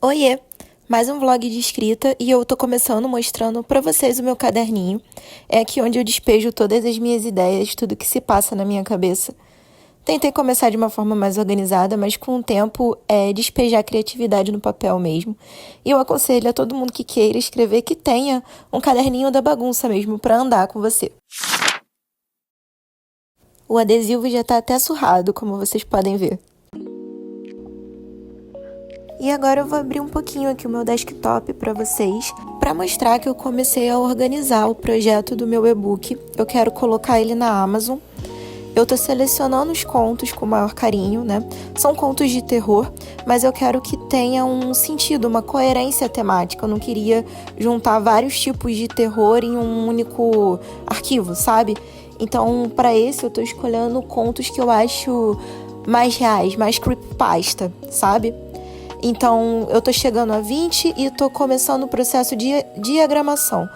Oiê! Mais um vlog de escrita e eu tô começando mostrando pra vocês o meu caderninho. É aqui onde eu despejo todas as minhas ideias, tudo que se passa na minha cabeça. Tentei começar de uma forma mais organizada, mas com o tempo é despejar a criatividade no papel mesmo. E eu aconselho a todo mundo que queira escrever que tenha um caderninho da bagunça mesmo pra andar com você. O adesivo já tá até surrado, como vocês podem ver. E agora eu vou abrir um pouquinho aqui o meu desktop para vocês, para mostrar que eu comecei a organizar o projeto do meu e-book. Eu quero colocar ele na Amazon. Eu tô selecionando os contos com o maior carinho, né? São contos de terror, mas eu quero que tenha um sentido, uma coerência temática. Eu não queria juntar vários tipos de terror em um único arquivo, sabe? Então, para esse eu tô escolhendo contos que eu acho mais reais, mais creepypasta, sabe? Então, eu tô chegando a 20 e tô começando o processo de diagramação.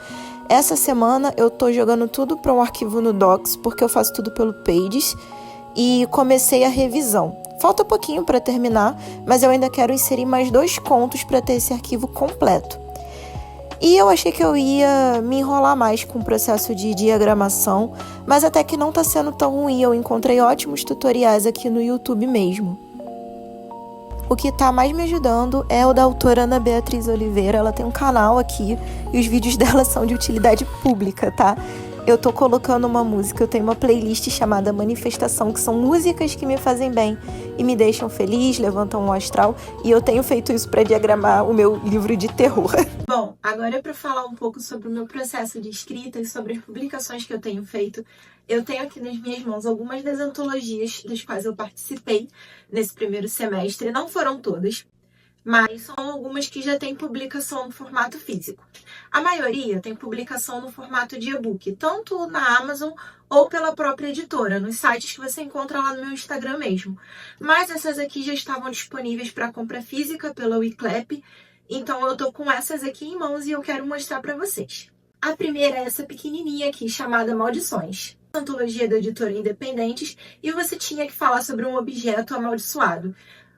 Essa semana eu tô jogando tudo para um arquivo no Docs, porque eu faço tudo pelo Pages, e comecei a revisão. Falta pouquinho para terminar, mas eu ainda quero inserir mais 2 contos para ter esse arquivo completo. E eu achei que eu ia me enrolar mais com o processo de diagramação, mas até que não tá sendo tão ruim. Eu encontrei ótimos tutoriais aqui no YouTube mesmo. O que tá mais me ajudando é o da autora Ana Beatriz Oliveira. Ela tem um canal aqui e os vídeos dela são de utilidade pública, tá? Eu tô colocando uma música, eu tenho uma playlist chamada Manifestação, que são músicas que me fazem bem e me deixam feliz, levantam o astral, e eu tenho feito isso para diagramar o meu livro de terror. Bom, agora é para falar um pouco sobre o meu processo de escrita e sobre as publicações que eu tenho feito. Eu tenho aqui nas minhas mãos algumas das antologias das quais eu participei nesse primeiro semestre. Não foram todas, mas são algumas que já têm publicação no formato físico. A maioria tem publicação no formato de e-book, tanto na Amazon ou pela própria editora, nos sites que você encontra lá no meu Instagram mesmo. Mas essas aqui já estavam disponíveis para compra física pela Wiclap, então eu tô com essas aqui em mãos e eu quero mostrar para vocês. A primeira é essa pequenininha aqui, chamada Maldições. Antologia da editora Independentes, e você tinha que falar sobre um objeto amaldiçoado.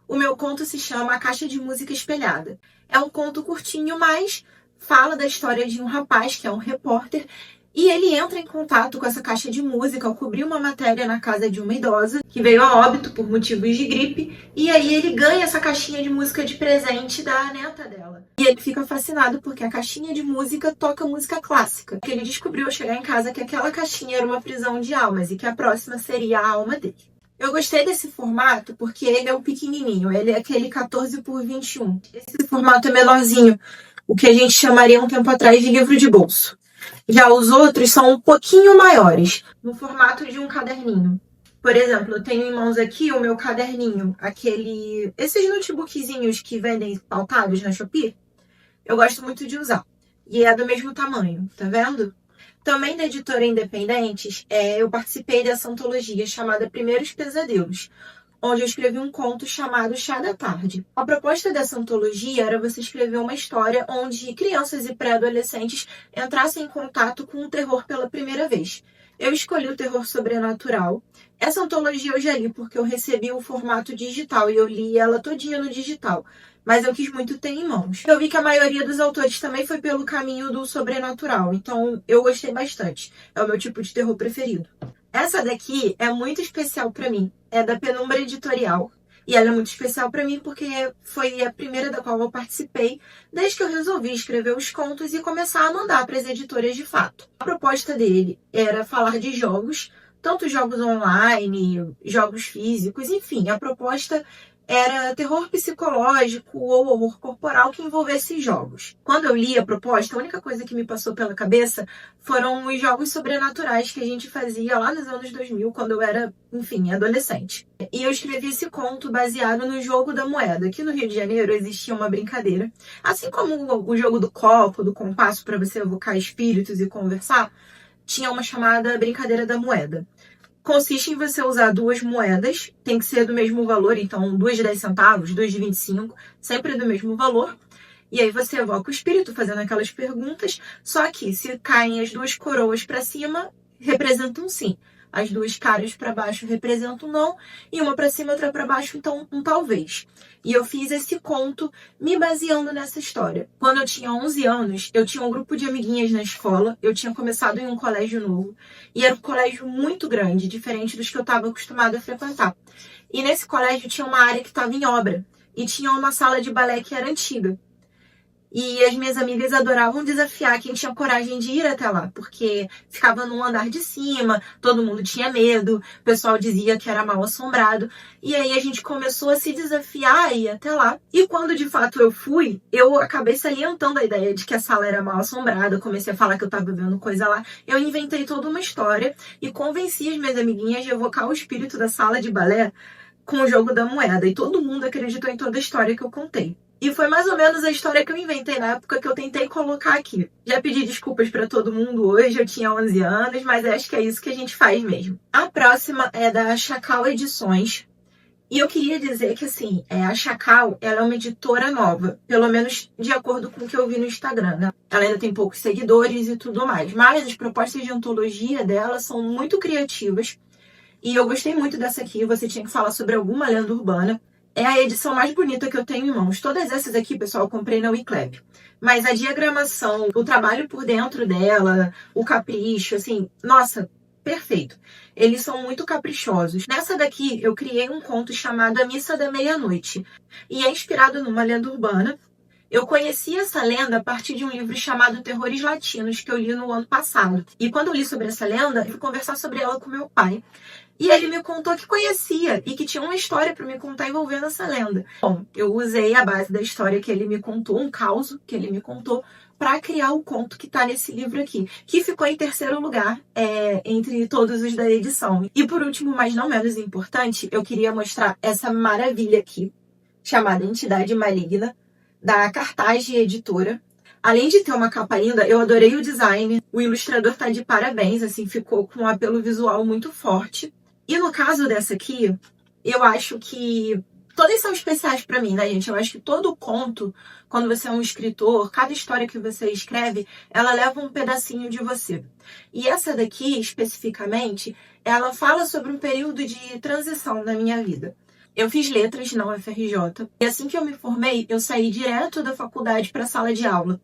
O meu conto se chama A Caixa de Música Espelhada. É um conto curtinho, mas fala da história de um rapaz que é um repórter e ele entra em contato com essa caixa de música ao cobrir uma matéria na casa de uma idosa que veio a óbito por motivos de gripe, e aí ele ganha essa caixinha de música de presente da neta dela. E ele fica fascinado porque a caixinha de música toca música clássica. Que ele descobriu ao chegar em casa que aquela caixinha era uma prisão de almas e que a próxima seria a alma dele. Eu gostei desse formato porque ele é um pequenininho, ele é aquele 14 por 21. Esse formato é menorzinho, o que a gente chamaria um tempo atrás de livro de bolso. Já os outros são um pouquinho maiores, no formato de um caderninho. Por exemplo, eu tenho em mãos aqui o meu caderninho, esses notebookzinhos que vendem pautados na Shopee. Eu gosto muito de usar. E é do mesmo tamanho, tá vendo? Também da editora Independentes, eu participei dessa antologia chamada Primeiros Pesadelos, onde eu escrevi um conto chamado Chá da Tarde. A proposta dessa antologia era você escrever uma história onde crianças e pré-adolescentes entrassem em contato com o terror pela primeira vez. Eu escolhi o terror sobrenatural. Essa antologia eu já li porque eu recebi o formato digital e eu li ela todinha no digital, mas eu quis muito ter em mãos. Eu vi que a maioria dos autores também foi pelo caminho do sobrenatural, então eu gostei bastante. É o meu tipo de terror preferido. Essa daqui é muito especial para mim. É da Penumbra Editorial. E ela é muito especial para mim porque foi a primeira da qual eu participei desde que eu resolvi escrever os contos e começar a mandar para as editoras de fato. A proposta dele era falar de jogos, tanto jogos online, jogos físicos, enfim, a proposta era terror psicológico ou horror corporal que envolvesse jogos. Quando eu li a proposta, a única coisa que me passou pela cabeça foram os jogos sobrenaturais que a gente fazia lá nos anos 2000, quando eu era, enfim, adolescente. E eu escrevi esse conto baseado no jogo da moeda. Aqui no Rio de Janeiro existia uma brincadeira, assim como o jogo do copo, do compasso para você evocar espíritos e conversar, tinha uma chamada brincadeira da moeda. Consiste em você usar 2 moedas, tem que ser do mesmo valor, então 2 de 10 centavos, 2 de 25, sempre do mesmo valor. E aí você evoca o espírito fazendo aquelas perguntas, só que se caem as 2 coroas para cima, representa um sim. As duas caras para baixo representam um não, e uma para cima e outra para baixo, então um talvez. E eu fiz esse conto me baseando nessa história. Quando eu tinha 11 anos, eu tinha um grupo de amiguinhas na escola, eu tinha começado em um colégio novo, e era um colégio muito grande, diferente dos que eu estava acostumada a frequentar. E nesse colégio tinha uma área que estava em obra, e tinha uma sala de balé que era antiga. E as minhas amigas adoravam desafiar quem tinha coragem de ir até lá, porque ficava no andar de cima, todo mundo tinha medo, o pessoal dizia que era mal assombrado. E aí a gente começou a se desafiar a ir até lá. E quando de fato eu fui, eu acabei salientando a ideia de que a sala era mal assombrada, comecei a falar que eu tava vendo coisa lá. Eu inventei toda uma história e convenci as minhas amiguinhas de evocar o espírito da sala de balé com o jogo da moeda. E todo mundo acreditou em toda a história que eu contei. E foi mais ou menos a história que eu inventei na época que eu tentei colocar aqui. Já pedi desculpas para todo mundo hoje, eu tinha 11 anos, mas acho que é isso que a gente faz mesmo. A próxima é da Chacal Edições. E eu queria dizer que, assim, a Chacal, ela é uma editora nova, pelo menos de acordo com o que eu vi no Instagram, né? Ela ainda tem poucos seguidores e tudo mais, mas as propostas de antologia dela são muito criativas. E eu gostei muito dessa aqui, você tinha que falar sobre alguma lenda urbana. É a edição mais bonita que eu tenho em mãos. Todas essas aqui, pessoal, eu comprei na Wiclap. Mas a diagramação, o trabalho por dentro dela, o capricho, assim, nossa, perfeito. Eles são muito caprichosos. Nessa daqui, eu criei um conto chamado A Missa da Meia-Noite. E é inspirado numa lenda urbana. Eu conheci essa lenda a partir de um livro chamado Terrores Latinos, que eu li no ano passado. E quando eu li sobre essa lenda, eu fui conversar sobre ela com meu pai. E ele me contou que conhecia e que tinha uma história para me contar envolvendo essa lenda. Bom, eu usei a base da história que ele me contou, um caos que ele me contou, para criar o conto que está nesse livro aqui, que ficou em terceiro lugar entre todos os da edição. E por último, mas não menos importante, eu queria mostrar essa maravilha aqui, chamada Entidade Maligna, da Cartaz Editora. Além de ter uma capa linda, eu adorei o design. O ilustrador tá de parabéns, assim, ficou com um apelo visual muito forte. E no caso dessa aqui, eu acho que todas são especiais para mim, né, gente? Eu acho que todo conto, quando você é um escritor, cada história que você escreve, ela leva um pedacinho de você. E essa daqui, especificamente, ela fala sobre um período de transição na minha vida. Eu fiz letras na UFRJ e assim que eu me formei, eu saí direto da faculdade para a sala de aula.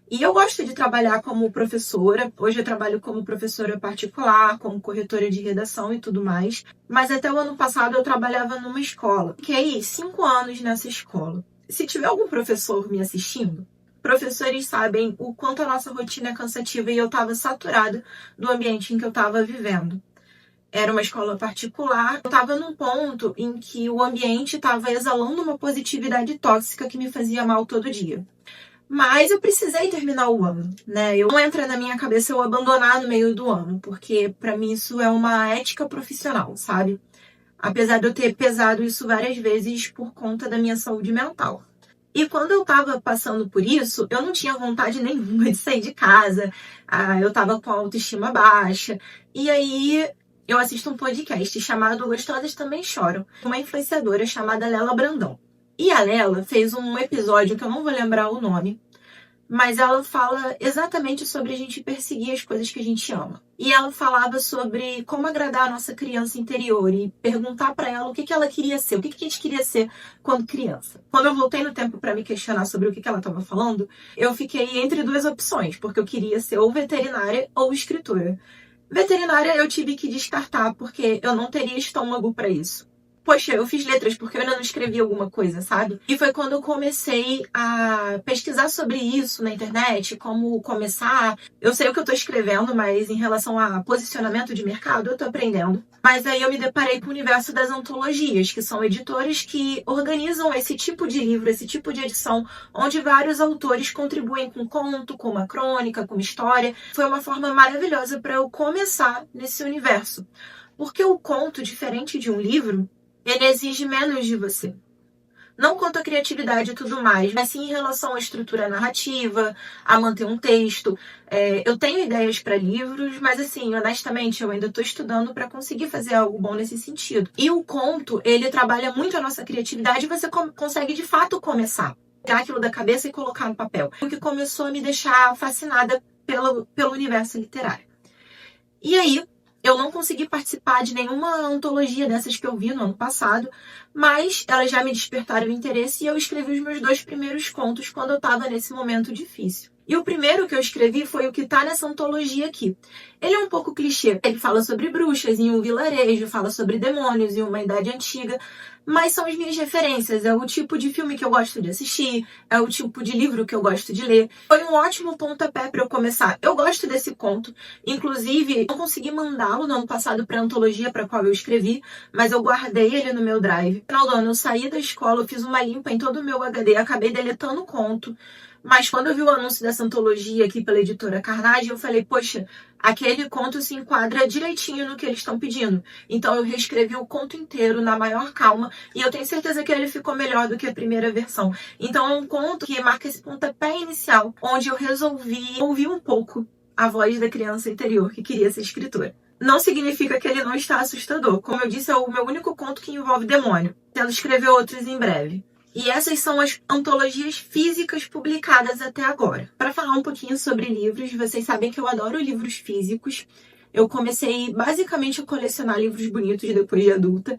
E eu gosto de trabalhar como professora. Hoje eu trabalho como professora particular, como corretora de redação e tudo mais. Mas até o ano passado eu trabalhava numa escola. Fiquei 5 anos nessa escola. Se tiver algum professor me assistindo, professores sabem o quanto a nossa rotina é cansativa e eu estava saturada do ambiente em que eu estava vivendo. Era uma escola particular, eu estava num ponto em que o ambiente estava exalando uma positividade tóxica que me fazia mal todo dia. Mas eu precisei terminar o ano, né? Não entra na minha cabeça eu abandonar no meio do ano, porque para mim isso é uma ética profissional, sabe? Apesar de eu ter pesado isso várias vezes por conta da minha saúde mental. E quando eu tava passando por isso, eu não tinha vontade nenhuma de sair de casa. Eu tava com a autoestima baixa. E aí eu assisto um podcast chamado Gostosas Também Choram, uma influenciadora chamada Lela Brandão. E a Lela fez um episódio que eu não vou lembrar o nome, mas ela fala exatamente sobre a gente perseguir as coisas que a gente ama. E ela falava sobre como agradar a nossa criança interior e perguntar para ela o que ela queria ser, o que a gente queria ser quando criança. Quando eu voltei no tempo para me questionar sobre o que ela estava falando, eu fiquei entre duas opções, porque eu queria ser ou veterinária ou escritora. Veterinária eu tive que descartar, porque eu não teria estômago para isso. Poxa, eu fiz letras porque eu ainda não escrevi alguma coisa, sabe? E foi quando eu comecei a pesquisar sobre isso na internet, como começar. Eu sei o que eu tô escrevendo, mas em relação a posicionamento de mercado, eu tô aprendendo. Mas aí eu me deparei com o universo das antologias, que são editoras que organizam esse tipo de livro, esse tipo de edição, onde vários autores contribuem com conto, com uma crônica, com uma história. Foi uma forma maravilhosa para eu começar nesse universo. Porque o conto, diferente de um livro, ele exige menos de você. Não quanto à criatividade e tudo mais, mas sim em relação à estrutura narrativa, a manter um texto. Eu tenho ideias para livros, mas assim, honestamente, eu ainda estou estudando para conseguir fazer algo bom nesse sentido. E o conto, ele trabalha muito a nossa criatividade e você consegue de fato começar. Pegar aquilo da cabeça e colocar no papel. O que começou a me deixar fascinada pelo universo literário. E aí, Eu não consegui participar de nenhuma antologia dessas que eu vi no ano passado, mas elas já me despertaram o interesse e eu escrevi os meus 2 primeiros contos quando eu estava nesse momento difícil. E o primeiro que eu escrevi foi o que tá nessa antologia aqui. Ele é um pouco clichê. Ele fala sobre bruxas em um vilarejo, fala sobre demônios em uma idade antiga, mas são as minhas referências. É o tipo de filme que eu gosto de assistir, é o tipo de livro que eu gosto de ler. Foi um ótimo pontapé para eu começar. Eu gosto desse conto. Inclusive, eu consegui mandá-lo no ano passado para a antologia para a qual eu escrevi, mas eu guardei ele no meu drive. No final do ano, eu saí da escola, eu fiz uma limpa em todo o meu HD, acabei deletando o conto. Mas quando eu vi o anúncio dessa antologia aqui pela editora Carnage, eu falei, poxa, aquele conto se enquadra direitinho no que eles estão pedindo. Então eu reescrevi o conto inteiro na maior calma e eu tenho certeza que ele ficou melhor do que a primeira versão. Então é um conto que marca esse pontapé inicial, onde eu resolvi ouvir um pouco a voz da criança interior que queria ser escritora. Não significa que ele não está assustador. Como eu disse, é o meu único conto que envolve demônio. Tento escrever outros em breve. E essas são as antologias físicas publicadas até agora. Para falar um pouquinho sobre livros, vocês sabem que eu adoro livros físicos. Eu comecei basicamente a colecionar livros bonitos depois de adulta,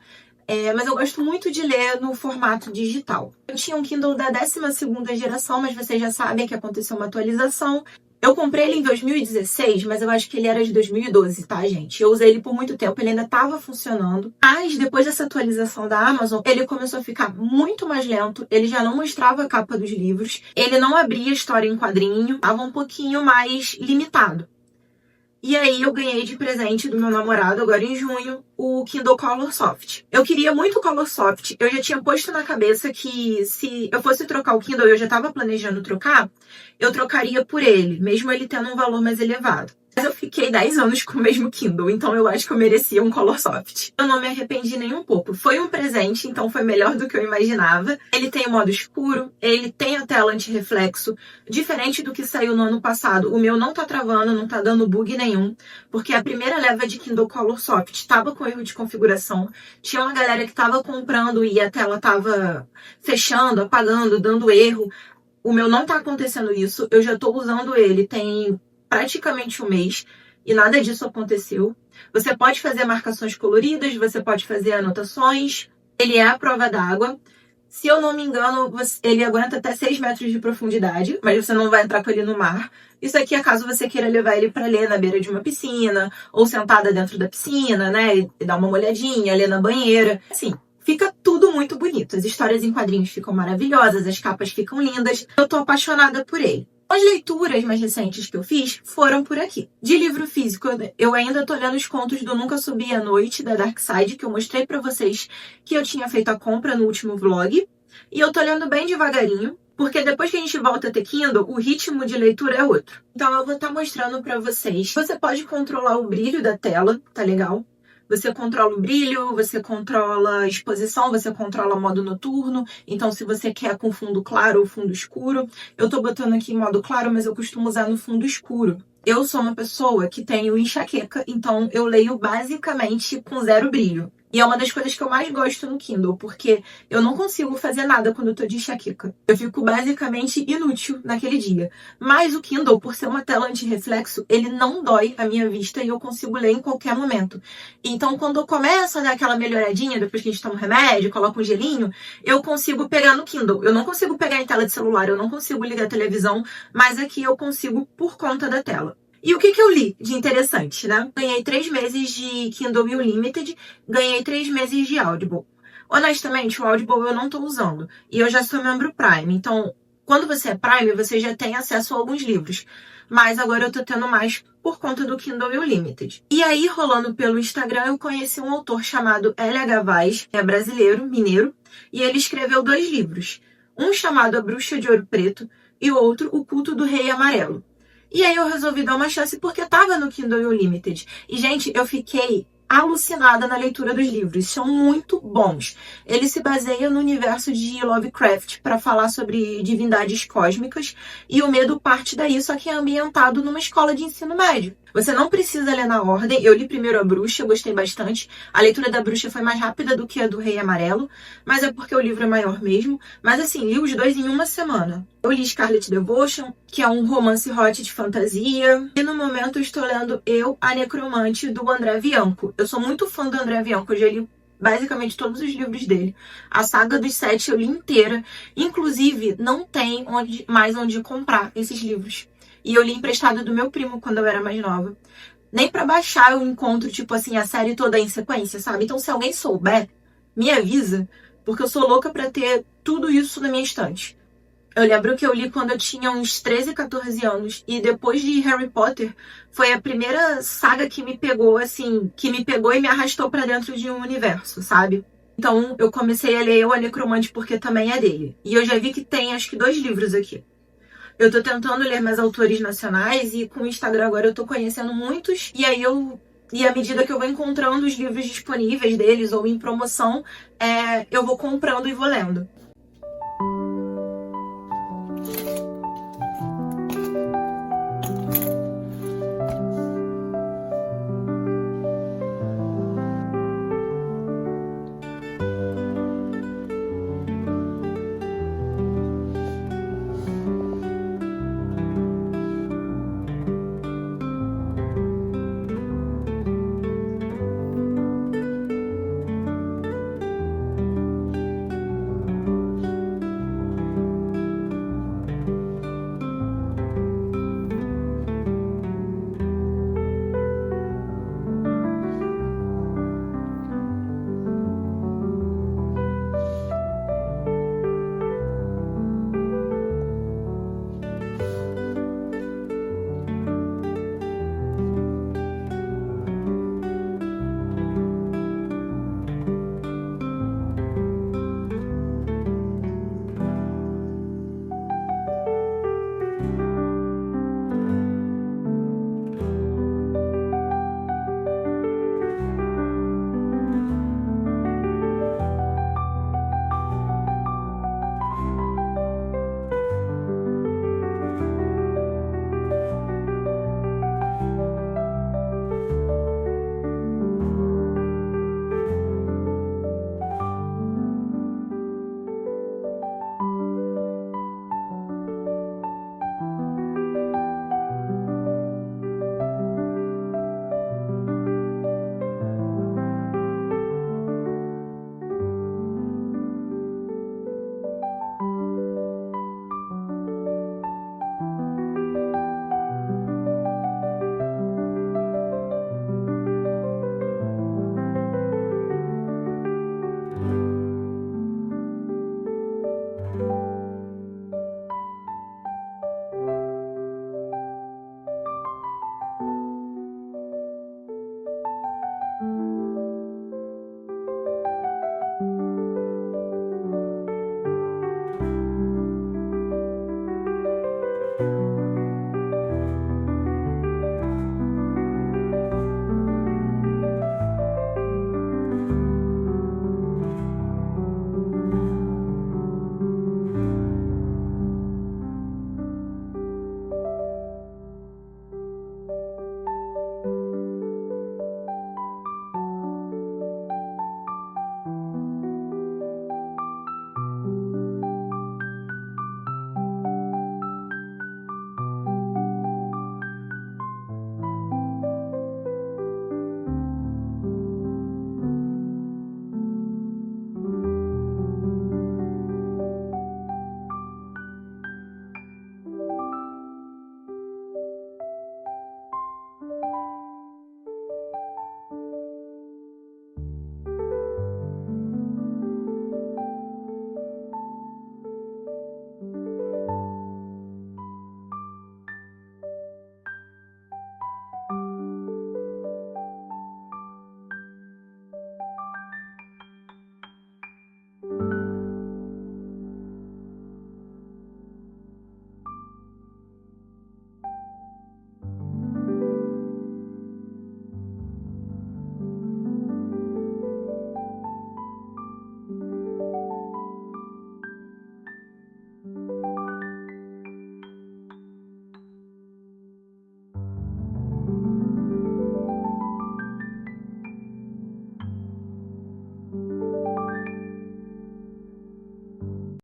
mas eu gosto muito de ler no formato digital. Eu tinha um Kindle da 12ª geração, mas vocês já sabem que aconteceu uma atualização. Eu comprei ele em 2016, mas eu acho que ele era de 2012, tá, gente? Eu usei ele por muito tempo, ele ainda estava funcionando. Mas depois dessa atualização da Amazon, ele começou a ficar muito mais lento, ele já não mostrava a capa dos livros, ele não abria a história em quadrinho, estava um pouquinho mais limitado. E aí eu ganhei de presente do meu namorado, agora em junho, o Kindle Color Soft. Eu queria muito o Color Soft. Eu já tinha posto na cabeça que se eu fosse trocar o Kindle, eu já estava planejando trocar, eu trocaria por ele, mesmo ele tendo um valor mais elevado. Mas eu fiquei 10 anos com o mesmo Kindle, então eu acho que eu merecia um Color Soft. Eu não me arrependi nem um pouco. Foi um presente, então foi melhor do que eu imaginava. Ele tem o modo escuro, ele tem a tela anti-reflexo, diferente do que saiu no ano passado. O meu não tá travando, não tá dando bug nenhum, porque a primeira leva de Kindle Color Soft estava com erro de configuração. Tinha uma galera que tava comprando e a tela tava fechando, apagando, dando erro. O meu não tá acontecendo isso, eu já tô usando ele, tem praticamente um mês e nada disso aconteceu. Você pode fazer marcações coloridas, você pode fazer anotações, ele é à prova d'água. Se eu não me engano, ele aguenta até 6 metros de profundidade, mas você não vai entrar com ele no mar. Isso aqui é caso você queira levar ele para ler na beira de uma piscina, ou sentada dentro da piscina, né, e dar uma molhadinha, ler na banheira. Assim, fica tudo muito bonito. As histórias em quadrinhos ficam maravilhosas, as capas ficam lindas. Eu tô apaixonada por ele. As leituras mais recentes que eu fiz foram por aqui. De livro físico, eu ainda tô lendo os contos do Nunca Subi à Noite, da Darkside, que eu mostrei pra vocês que eu tinha feito a compra no último vlog. E eu tô lendo bem devagarinho, porque depois que a gente volta a ter Kindle, o ritmo de leitura é outro. Então eu vou estar mostrando pra vocês. Você pode controlar o brilho da tela, tá legal? Você controla o brilho, você controla a exposição, você controla modo noturno. Então, se você quer com fundo claro ou fundo escuro, eu tô botando aqui em modo claro, mas eu costumo usar no fundo escuro. Eu sou uma pessoa que tenho enxaqueca, então eu leio basicamente com 0 brilho. E é uma das coisas que eu mais gosto no Kindle, porque eu não consigo fazer nada quando eu tô de enxaqueca. Eu fico basicamente inútil naquele dia. Mas o Kindle, por ser uma tela anti-reflexo, ele não dói a minha vista e eu consigo ler em qualquer momento. Então, quando eu começo a dar aquela melhoradinha, depois que a gente toma um remédio, coloca um gelinho, eu consigo pegar no Kindle. Eu não consigo pegar em tela de celular, eu não consigo ligar a televisão, mas aqui eu consigo por conta da tela. E o que eu li de interessante, né? Ganhei 3 meses de Kindle Unlimited, ganhei 3 meses de Audible. Honestamente, o Audible eu não tô usando. E eu já sou membro Prime. Então, quando você é Prime, você já tem acesso a alguns livros. Mas agora eu tô tendo mais por conta do Kindle Unlimited. E aí, rolando pelo Instagram, eu conheci um autor chamado LH Vaz, que é brasileiro, mineiro. E ele escreveu 2 livros. Um chamado A Bruxa de Ouro Preto e o outro O Culto do Rei Amarelo. E aí eu resolvi dar uma chance porque tava no Kindle Unlimited. E, gente, eu fiquei alucinada na leitura dos livros, são muito bons. Ele se baseia no universo de Lovecraft para falar sobre divindades cósmicas e o medo parte daí, só que é ambientado numa escola de ensino médio. Você não precisa ler na ordem. Eu li primeiro a Bruxa, eu gostei bastante. A leitura da Bruxa foi mais rápida do que a do Rei Amarelo, mas é porque o livro é maior mesmo. Mas assim, li os dois em uma semana. Eu li Scarlet Devotion, que é um romance hot de fantasia. E no momento eu estou lendo Eu, a Necromante, do André Bianco. Eu sou muito fã do André Bianco, eu já li basicamente todos os livros dele. A Saga dos Sete eu li inteira. Inclusive, não tem mais onde comprar esses livros. E eu li emprestado do meu primo quando eu era mais nova. Nem pra baixar eu encontro, tipo assim, a série toda em sequência, sabe? Então, se alguém souber, me avisa, porque eu sou louca pra ter tudo isso na minha estante. Eu lembro que eu li quando eu tinha uns 13, 14 anos. E depois de Harry Potter, foi a primeira saga que me pegou, assim, que me pegou e me arrastou pra dentro de um universo, sabe? Então, eu comecei a ler Eu, a Necromante, porque também é dele. E eu já vi que tem, acho que 2 livros aqui. Eu tô tentando ler mais autores nacionais e com o Instagram agora eu tô conhecendo muitos. E à medida que eu vou encontrando os livros disponíveis deles ou em promoção, eu vou comprando e vou lendo.